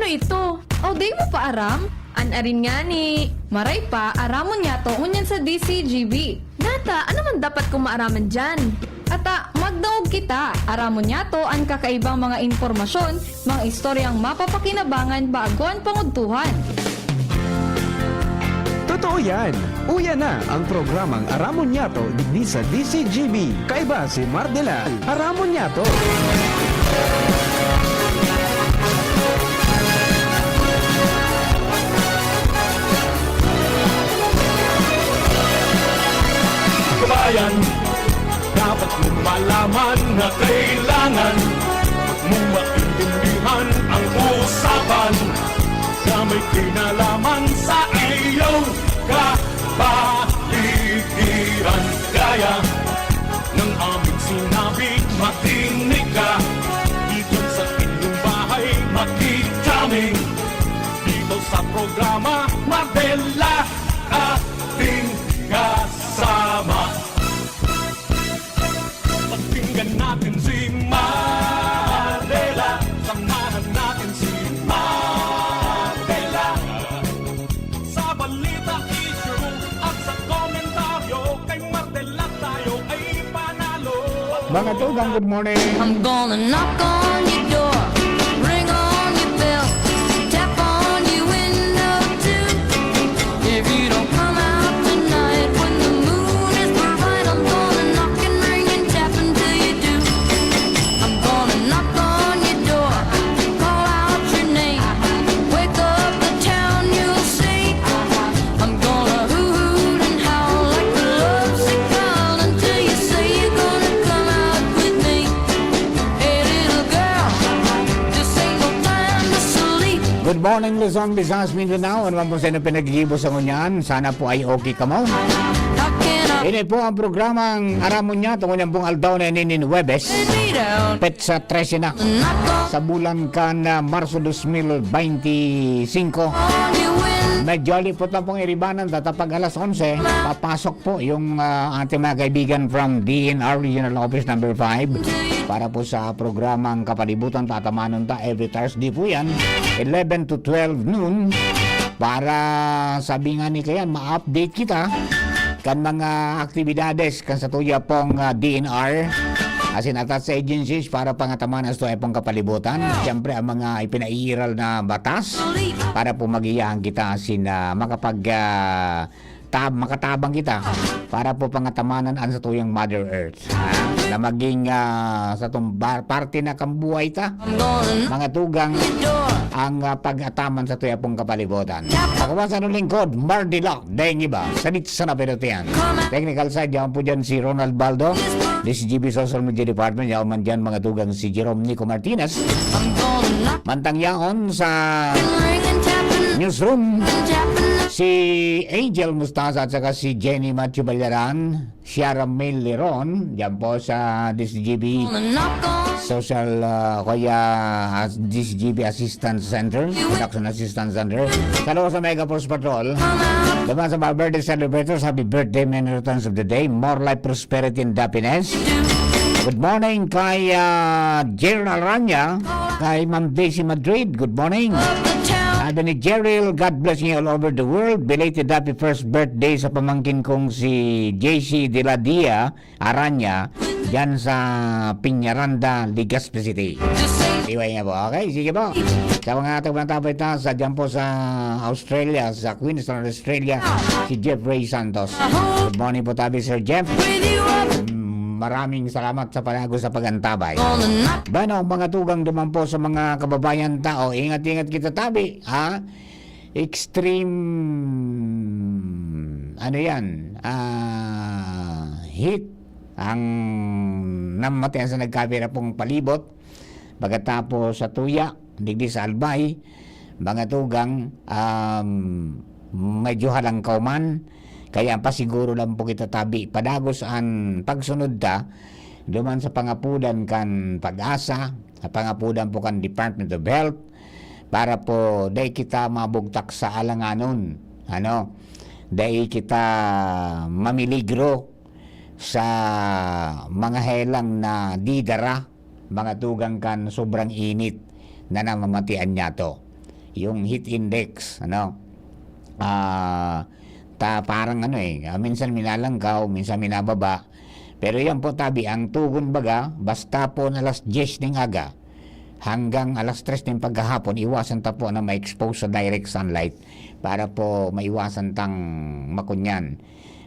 ito? O, di mo pa aram? Anarin nga ni. Maray pa, aramon niya to ngunyan sa DCGB. Nata, ano man dapat kong maaraman dyan? Ata, magdaog kita. Aramon niya to ang kakaibang mga informasyon, mga istoryang mapapakinabangan bago ang panguntuhan. Totoo yan. Uya na ang programang Aramon Nyato digdi sa DCGB. Kaiba si Mardela. Aramon Nyato. Kabayan, dapat mo malaman na kailangan mo maintindihan ang usapan na may kinalaman sa iyong kapaligiran. Gaya ng aming sinabi, makinig ka dito sa inyong bahay, makikaming dito sa programa Mardela ating kasama. Pagtinggan natin si Mardela, samahan natin si Mardela. Sa balita, issue at sa komentaryo, kay Mardela tayo ay panalo. Mga tugang, good morning. I'm gonna knock on your door, ring on your bell, tap on your window too. If you don't come out tonight when the moon is bright, I'm gonna knock and ring and tap until you do. I'm gonna knock on your door, call out your name, wake up the town, you'll see. I'm gonna hoot and howl like a lovesick child until you say you're gonna come out with me. Hey little girl, this ain't no time to sleep. Good morning, Luzon, Visayas, Mindanao. Ano man po sa inyo pinag-iibo sa ngunyan? Sana po ay okay ka mo. How can I Ini po ang programang Aramon Nyato. Ngunyan pong aldaw na inin Webes. be down? Petsa 13 na. Knock Sa bulan ka na Marso 2025. on your window. Medyo lipot na pong iribanan. Tatapag alas 11. Papasok po yung ating mga kaibigan from DNR Regional Office number 5. Para po sa programang Kapalibutan. Tatamanon ta every Thursday po yan. 11 to 12 noon. Para sabi nga ni Kayan, ma-update kita kan mga aktibidades kan sa tuya pong DNR as in attached agencies para pangataman as to ay pong kapalibutan. Siyempre ang mga ipinaiiral na batas para po magiyahan kita asin makatabang kita para po pangatamanan ang sa tuyang Mother Earth. Na maging sa itong parte na kambuhay ta, I'm gonna knock mga tugang your door. ang pag-ataman sa tuya pong kapalibutan. Ako ba sa anong lingkod, Mardela, dahil iba, sanit sa napirutian. Technical side, yaman po dyan si Ronald Baldo, DCGB Social Media Department, yaman dyan mga tugang si Jerome Nico Martinez, I'm gonna knock mantang yaon sa and ring and tapping newsroom, and tapping. si Angel Mustaza at saka si Jenny Matthew Balyaran, Ciara Mel Leron, dyan po sa DCGB Gonna knock on Social DCGB Assistance Center, Production Assistance Center. Hello sa Mega Force Patrol. Diba sa mga birthday celebrators, happy birthday, many returns of the day, more life, prosperity, and happiness. Good morning kay Gerald Aranya, kay Ma'am Daisy Madrid, good morning. up the town. Sabi ni Gerald, God bless you all over the world. Belated happy first birthday sa pamangkin kong si JC De La Dia Aranya, dyan sa Piñaranda, Legazpi City. Just say Iway niya po. Okay, sige po. Sa mga tabay ta sa dyan po sa Australia, sa Queensland, Australia, si Jeffrey Santos. Good morning po tabi, Sir Jeff. with you up. Maraming salamat sa panago sa pagantabay. Gonna knock Bano, mga tugang duman po sa mga kababayan tao, ingat-ingat kita tabi, ha? Extreme, ano yan, heat, ang namatayan sa nagkabira pong palibot, pagkatapos sa tuya, digdi sa albay, mga tugang, medyo halangkaw man, kaya pasiguro lang po kita tabi, padagos ang pagsunod ta, duman sa pangapudan kan Pag-asa, sa pangapudan po kan Department of Health, para po dahil kita mabugtak sa alanganon, dahil kita mamiligro sa mga helang na didara, mga tugang kan sobrang init na namamatian niya to. yung heat index, ano. Parang minsan minalangkaw, minsan minababa. Pero yan po tabi, ang tugon baga, basta po na alas 10 ng aga hanggang alas 3 ng paghahapon, iwasan ta po na ma-expose sa direct sunlight para po maiwasan tang makunyan.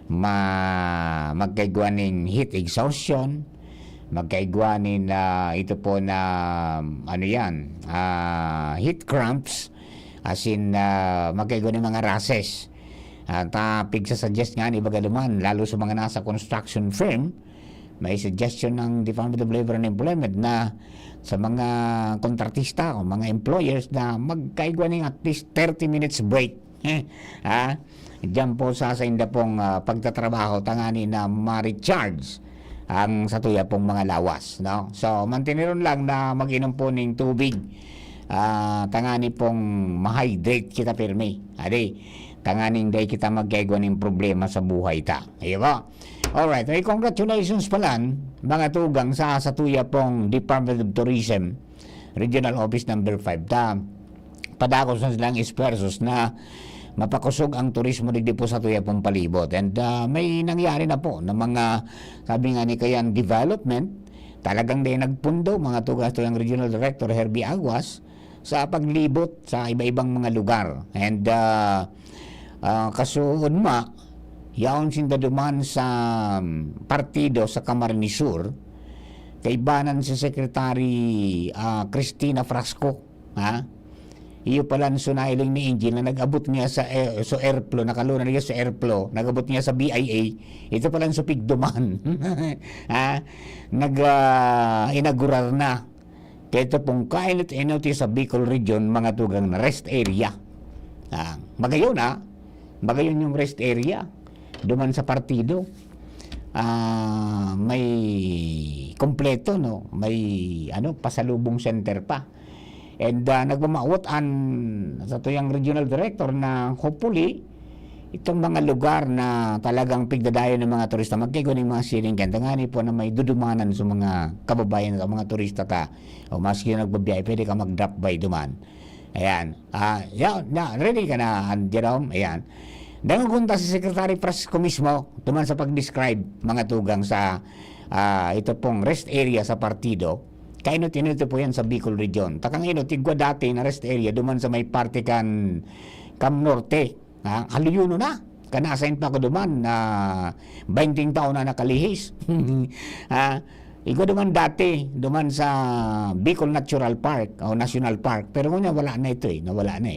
Magkaigwanin heat exhaustion, magkaigwanin ito po na heat cramps, as in magkaigwanin mga rashes. Pigsa-suggest nga ni Bagaluman, lalo sa mga nasa construction firm, may suggestion ng Department of Labor and Employment na sa mga kontratista o mga employers na magkaigwa ng at least 30 minutes break. Diyan po sa inda pong pagtatrabaho, tangani na ma-recharge ang satuya pong mga lawas. No? So, mantiniron lang na mag-inom po ng tubig. Tangani pong ma-hydrate kita pirmi. Tanganing day kita magkaigwa ng problema sa buhay ta. Ayo ba? Alright, congratulations pala mga tugang sa satuya pong Department of Tourism Regional Office number 5. Padakos na silang espersos na mapakusog ang turismo digdi po sa tuya pong palibot. And may nangyari na po na mga, sabi nga ni Kayan, development. Talagang day nagpundo mga tugas to yung Regional Director Herbie Aguas sa paglibot sa iba-ibang mga lugar. And kasuod yaon sinda duman sa partido sa Camarines Sur, kaibanan si Secretary Cristina Frasco, iyo pala sunailing ni Angel na nag-abot niya sa Airflow, nakaluna niya sa Airflow, nag-abot niya sa BIA, ito pala sa Pigduman. Inaugural na kaya ito pong kainit-init sa Bicol Region, mga tugang na rest area. Magayon yung rest area duman sa partido. May kompleto, no, may pasalubong center pa. And nagmamautan sa tuyang regional director na hopefully itong mga lugar na talagang pigdadayo ng mga turista magkaigo ng mga silinggan, tangani po na may dudumanan sa mga kababayan, sa mga turista ta, o maski nagbabiyay, pwede ka mag-drop by duman. Ayan. Ready ka na, Jerome? Ayan. Nangunta si Secretary Frasco mismo duman sa pag-describe mga tugang sa ito pong rest area sa partido. Kainot-inot po yan sa Bicol Region. Takang tigwa dati na rest area duman sa may parte Cam Norte. Haluyuno na. Kana-assign pa ako duman na 20 taon na nakalihis. Ikaw duman dati, duman sa Bicol Natural Park o National Park. Pero ngayon wala na ito nawala na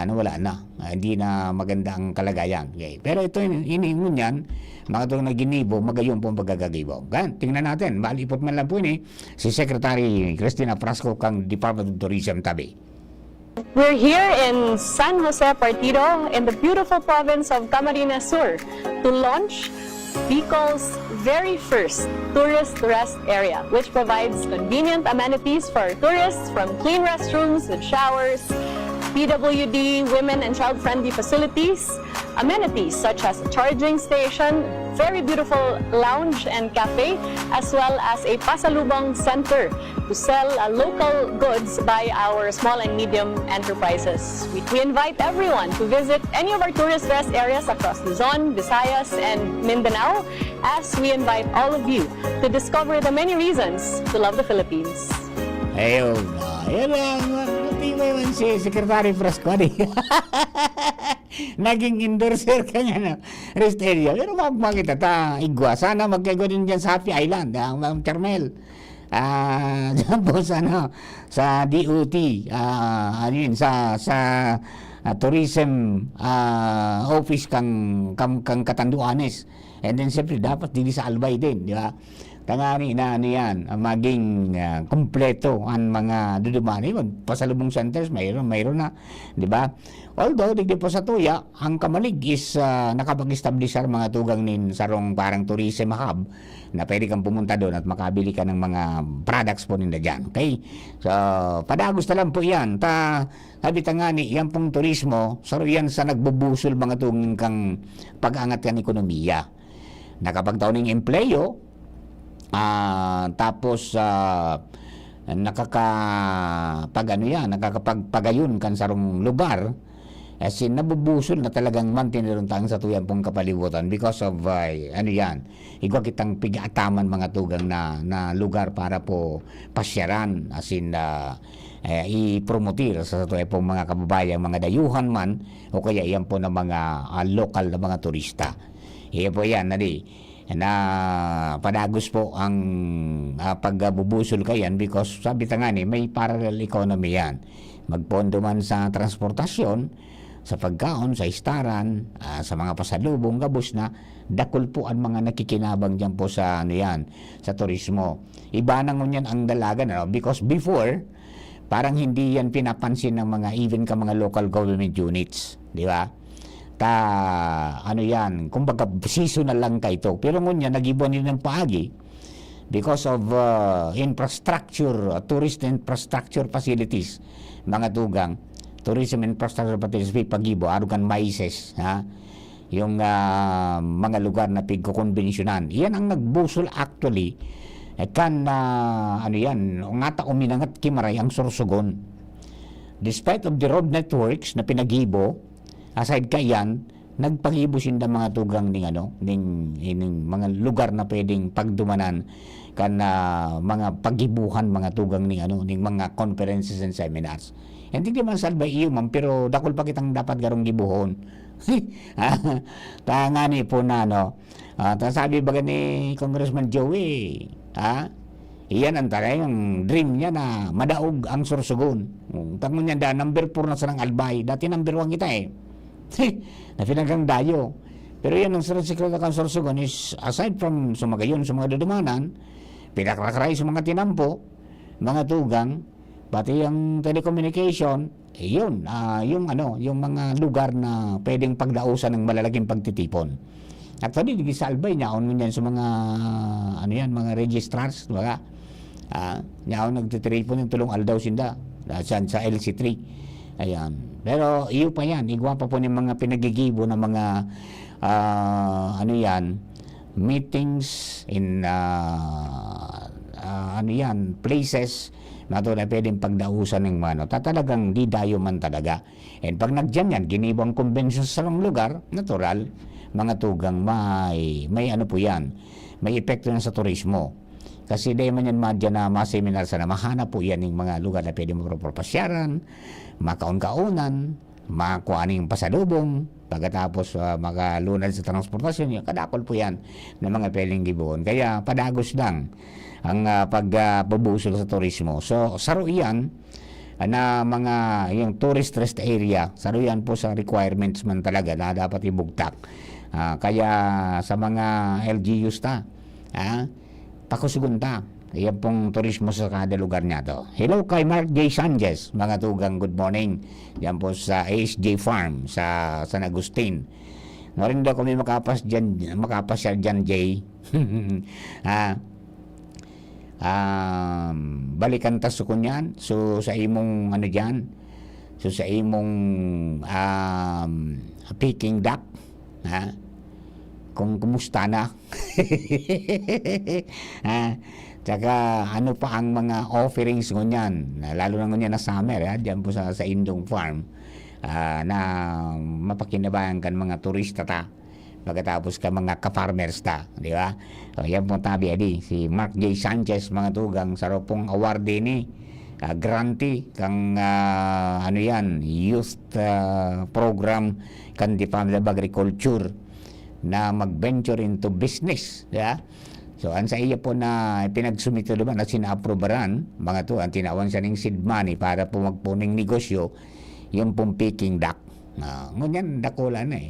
nawala na. Hindi na maganda ang kalagayan. Okay. Pero ito, iniingon yan, mga itong naginibo, magayon po ang pagkagagibo. Tingnan natin, malipot man lang po si Secretary Cristina Frasco kang Department of Tourism tabi. We're here in San Jose Partido in the beautiful province of Camarines Sur to launch Bicol's very first tourist rest area, which provides convenient amenities for tourists, from clean restrooms with showers, PWD, women and child-friendly facilities, amenities such as a charging station, very beautiful lounge and cafe, as well as a pasalubong center to sell local goods by our small and medium enterprises. We invite everyone to visit any of our tourist rest areas across Luzon, Visayas, and Mindanao, as we invite all of you to discover the many reasons to love the Philippines. Ayun lang, si Secretary Frasco naging endorser ka nga rest area. Pero makita igwa, sana magkaigo din dyan sa Happy Island, Ma'am Carmel. Dyan po sa DOT, sa tourism office kang Katanduanes. And then siyempre dapat dili sa Albay din, di ba? Tangani na yan, maging kompleto ang mga dudumani. Pasalubong centers, mayroon na, di ba? Although, digdi po sa tuya, ang Kamalig is nakapag-establish ang mga tugang nin sarong parang tourism hub na pwede kang pumunta doon at makabili ka ng mga products po nila dyan. Okay? So, padagos na lang po yan. Sabi tangani, yan pong turismo, saro yan sa nagbubusol mga tunging kang pag-angat kan ekonomiya. Nakapagtaon ng empleyo, tapos nakakapagpagayon kan sarong lugar, as in nabubusol na talagang mantinirong tang sa tuyan pong kapalibutan because of igwa kitang pigataman mga tugang na lugar para po pasyaran, as in ipromotir sa tuyan pong mga kababayan, mga dayuhan man o kaya yan po na mga lokal na mga turista. Iyan po yan na padagos po ang pagbubusol kayan because sabi ta nga may parallel economy yan. Magpondo man sa transportasyon, sa pagkaon, sa istaran, sa mga pasalubong, gabos na dakol po ang mga nakikinabang dyan po sa sa turismo. Iba na ngunyan ang dalagan, because before parang hindi yan pinapansin ng mga even ka mga local government units, di ba? Kumbaga seasonal lang kayo. Pero ngunyan nag-ibuan din ng paagi because of infrastructure, tourist infrastructure facilities, mga tugang, tourism infrastructure facilities, pagibo, arugan maises, yung mga lugar na pigkukondensyonan. Iyan ang nagbusol actually, ngata uminangat kimaray ang Sorsogon. Despite of the road networks na pinagibo, aside kayan, nagpagibo sinda mga tugang ning mga lugar na pwedeng pagdumanan kan mga pagibuhan mga tugang ning mga conferences and seminars. Hindi man salbay iyo man, pero dakol pa kitang dapat garong gibuhon. Tangani po na sabi baga ni Congressman Joey, iyan ang talagang dream niya na madaog ang Sorsogon. Tangon niya number 4 na sa ng Albay, dati number 1 kita na pinanggang dayo. Pero yan ang secret ng Sorsogon is aside from sumagayon sa mga dudumanan, pinakrakray sa mga tinampo, mga tugang, pati yung telecommunication, yung mga lugar na pwedeng pagdausan ng malalaking pagtitipon. Actually, gisalbay niya niyan sa mga mga registrars, diba? Nagtitripon ng tulong aldaw sinda sa LC3. Ayan. Pero iyo pa yan, igwa pa po ng mga pinagigibo ng mga meetings in places na pwedeng pagdausan ng talagang di dayo man talaga. And pag nagdyan yan, ginibang convention sa lugar, natural, mga tugang may po yan, may epekto na sa turismo. Kasi di man yan madyan na mga seminar sana, mahanap po yan yung mga lugar na pwedeng magpapasyaran, makaon-kaunan, makuhaning pasalubong, pagkatapos makalunad sa transportasyon, kadakol po yan ng mga pwedeng gibuon. Kaya padagos lang ang pagbubusol sa turismo. So, saro yan na yung tourist rest area, saro yan po sa requirements man talaga na dapat ibugtak. Kaya sa mga LGUs pakusugon ta. Yan pong turismo sa kada lugar niya to. Hello kay Mark J. Sanchez, mga tugang, good morning. Yan po sa ASJ Farm sa San Agustin. Narin daw kami makapasyal dyan, Jay. Balikan ta sa kunyan. So sa imong dyan. So sa imong Peking duck. Kung kumusta na. Tsaka pa ang mga offerings ngunyan, lalo na ngunyan na summer, dyan po sa Indong Farm, na mapakinabangan kan mga turista ta, pagkatapos ka mga ka-farmers ta, di ba? So, yan po tabi, si Mark J. Sanchez, mga tugang, saropong awardee ni, grantee, kang youth program, kan Department of Agriculture, na mag-venture into business, di ba? So, ang sa iya po na pinagsumito naman at sina-aprobaran, mga to, ang tinawan siya ng seed money para po magpuning negosyo, yung pong Peking duck. Ngunyan, dakula na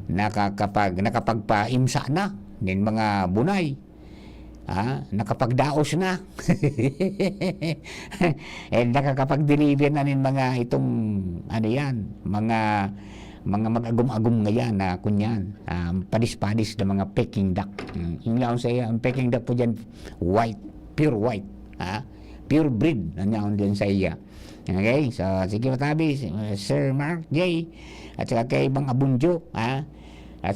nakapagpaimsa na, din mga bunay. Nakapagdaos na. And nakakapag-deliver na nin mga itong, mga mag-agum-agum ngayon na kunyan, padis-padis na mga Peking duck. Yung lang sa iya, ang Peking duck po dyan, white, pure white, pure breed, nanyaon din sa iya. Okay, so sige matabi, Sir Mark J. At saka kay Bang Abunjo, at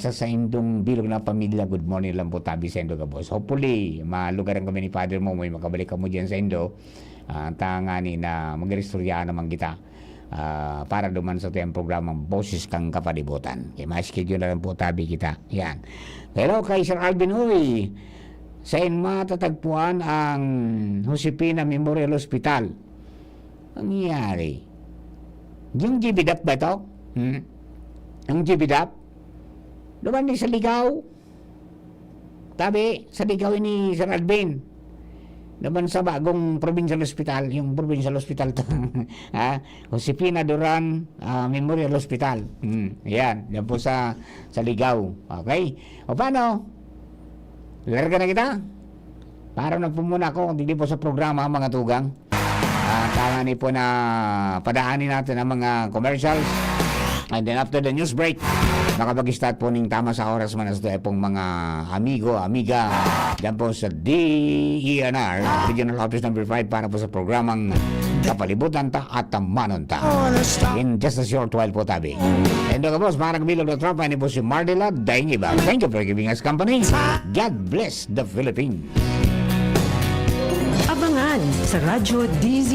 sa Indong bilog na pamilya, good morning lang po tabi sa Indo ka boss. Hopefully, malugaran kami ni Father mo, may makabalik ka mo dyan sa Indo. tanga ni na mag-istorya naman kita para duman sa tayong programang Boses Kang Kapalibutan. Kaya ma-schedule na lang po tabi kita. Yan. Pero kay Sir Alvin Huy, saan matatagpuan ang Josepina Memorial Hospital? Ang nangyari? Yung GBDAP ba ito? Ang GBDAP? Duman ni sa Ligaw. Tabi, sa Ligaw ni Sir Alvin. Naman sa bagong provincial hospital, yung provincial hospital to, Josepina Duran Memorial Hospital. Yan, yan po sa Ligaw. Okay? O paano? Larga na kita? Para na po muna ako, hindi po sa programa mga tugang. Tanga ni po na padaanin natin ang mga commercials. And then after the news break, nakapag-start po ning tama sa oras man sa pong mga amigo, amiga dyan po sa DENR Regional Office number 5 para po sa programang Kapalibutan Ta at Tamanon Ta. In just a short while po tabi. And doon boss, mga nagbilog na tropa, ini po si Mardela Daingiba. Thank you for giving us company. God bless the Philippines. Abangan sa Radyo DZ